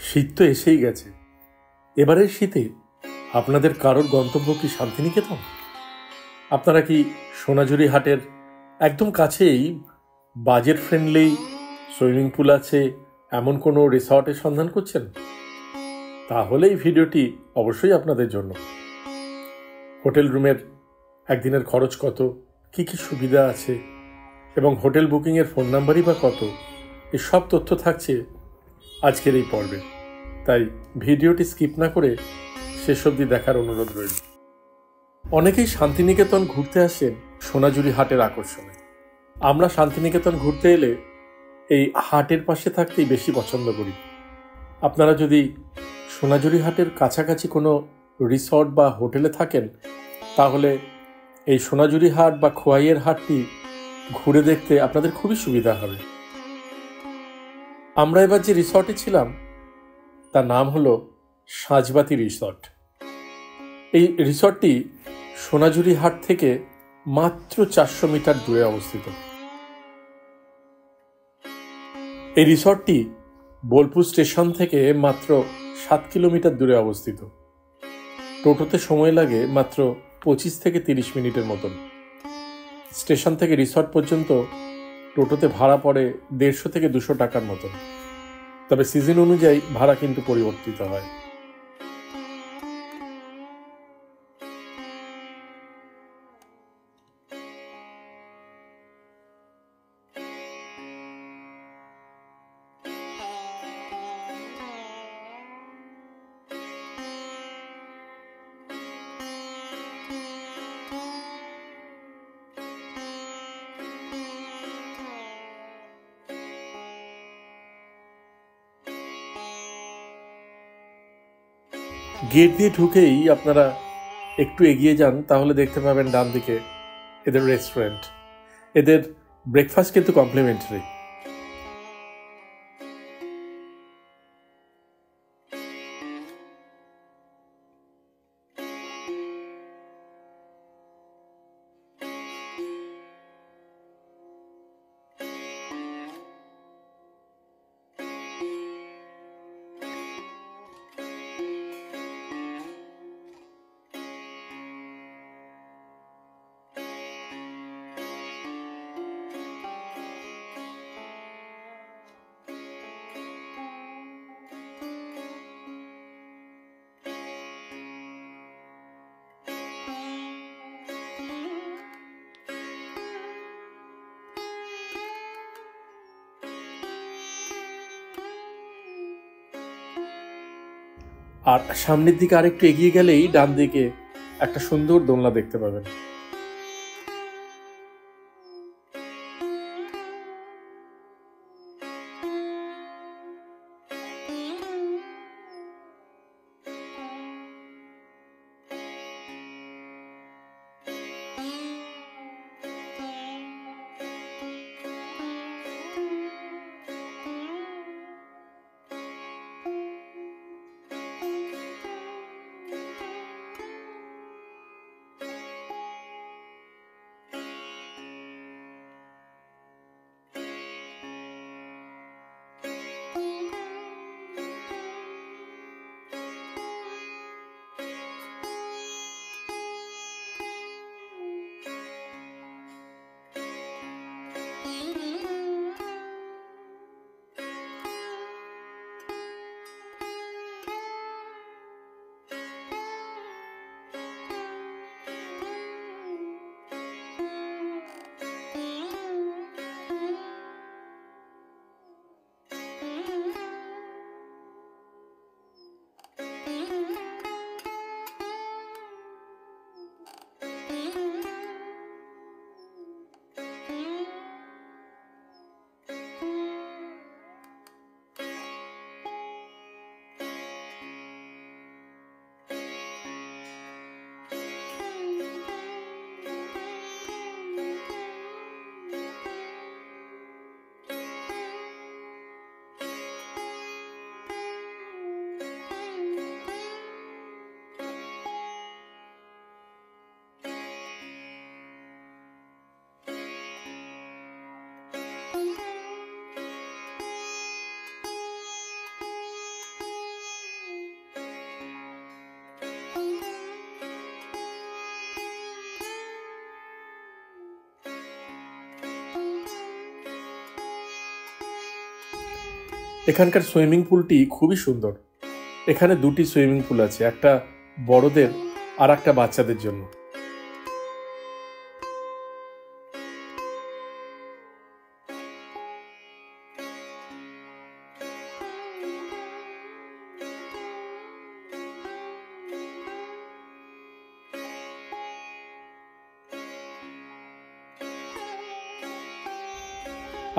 শীত তো এসেই গেছে। এবারের শীতে আপনাদের কারোর গন্তব্য কি শান্তিনিকেতন? আপনারা কি সোনাঝুরি হাটের একদম কাছেই বাজেট ফ্রেন্ডলি সুইমিং পুল আছে এমন কোনো রিসর্টের সন্ধান করছেন? তাহলে এই ভিডিওটি অবশ্যই আপনাদের জন্য। হোটেল রুমের একদিনের খরচ কত, কি কি সুবিধা আছে এবং হোটেল বুকিংয়ের ফোন নাম্বারই বা কত, এই সব তথ্য থাকছে আজকের এই পর্বে। তাই ভিডিওটি স্কিপ না করে শেষ অবধি দেখার অনুরোধ রইল। অনেকেই শান্তিনিকেতন ঘুরতে আসেন সোনাঝুরি হাটের আকর্ষণে। আমরা শান্তিনিকেতন ঘুরতে এলে এই হাটের পাশে থাকতেই বেশি পছন্দ করি। আপনারা যদি সোনাঝুরি হাটের কাছাকাছি কোনো রিসর্ট বা হোটেলে থাকেন, তাহলে এই সোনাঝুরি হাট বা খোয়াইয়ের হাটটি ঘুরে দেখতে আপনাদের খুবই সুবিধা হবে। আমরা এবার যে রিসর্টে ছিলাম তার নাম হলো সাঁঝবাতি রিসর্ট। এই রিসর্টটি সোনাঝুরি হাট থেকে মাত্র 400 মিটার দূরে অবস্থিত। এই রিসর্টটি বোলপুর স্টেশন থেকে মাত্র 7 কিলোমিটার দূরে অবস্থিত। টোটোতে সময় লাগে মাত্র 25 থেকে 30 মিনিটের মতন। স্টেশন থেকে রিসর্ট পর্যন্ত টোটোতে ভাড়া পড়ে 150 থেকে 200 টাকার মতন। তবে সিজন অনুযায়ী ভাড়া কিন্তু পরিবর্তিত হয়। গেট দিয়ে ঢুকেই আপনারা একটু এগিয়ে যান, তাহলে দেখতে পাবেন ডান দিকে এদের রেস্টুরেন্ট। এদের ব্রেকফাস্ট কিন্তু কমপ্লিমেন্টারি। আর সামনের দিকে আরেকটু এগিয়ে গেলেই ডান দিকে একটা সুন্দর দোলনা দেখতে পাবেন। এখানকার সুইমিং পুলটি খুবই সুন্দর। এখানে দুটি সুইমিং পুল আছে, একটা বড়দের আর একটা বাচ্চাদের জন্য।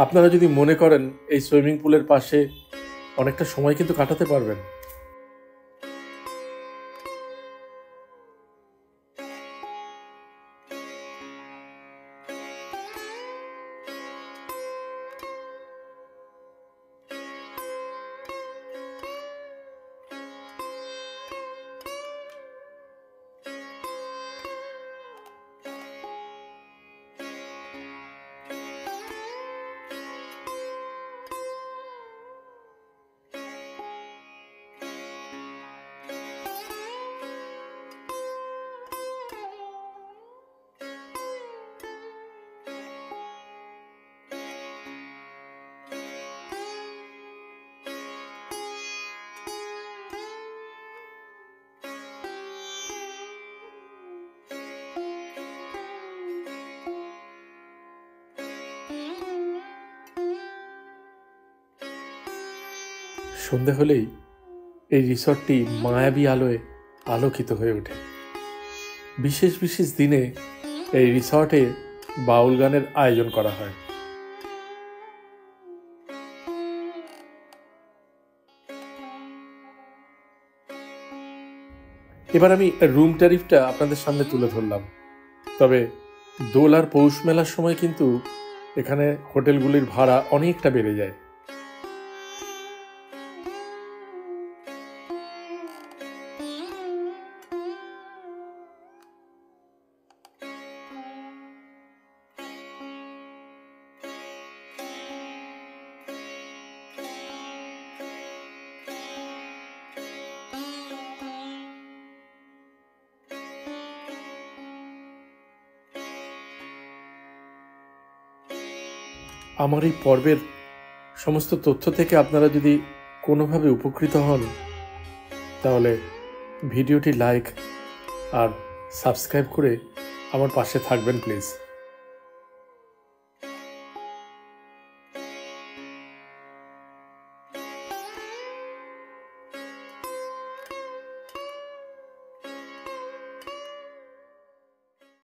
আপনারা যদি মনে করেন এই সুইমিং পুলের পাশে অনেকটা সময় কিন্তু কাটাতে পারবেন। সন্ধে হলেই এই রিসর্টটি মায়াবী আলোয় আলোকিত হয়ে ওঠে। বিশেষ বিশেষ দিনে এই রিসর্টে বাউল গানের আয়োজন করা হয়। এবার আমি রুম ট্যারিফটা আপনাদের সামনে তুলে ধরলাম। তবে দোল আর পৌষ মেলার সময় কিন্তু এখানে হোটেলগুলির ভাড়া অনেকটা বেড়ে যায়। আমার এই পর্বের সমস্ত তথ্য থেকে আপনারা যদি কোনোভাবে উপকৃত হন তাহলে ভিডিওটি লাইক আর সাবস্ক্রাইব করে আমার পাশে থাকবেন প্লিজ।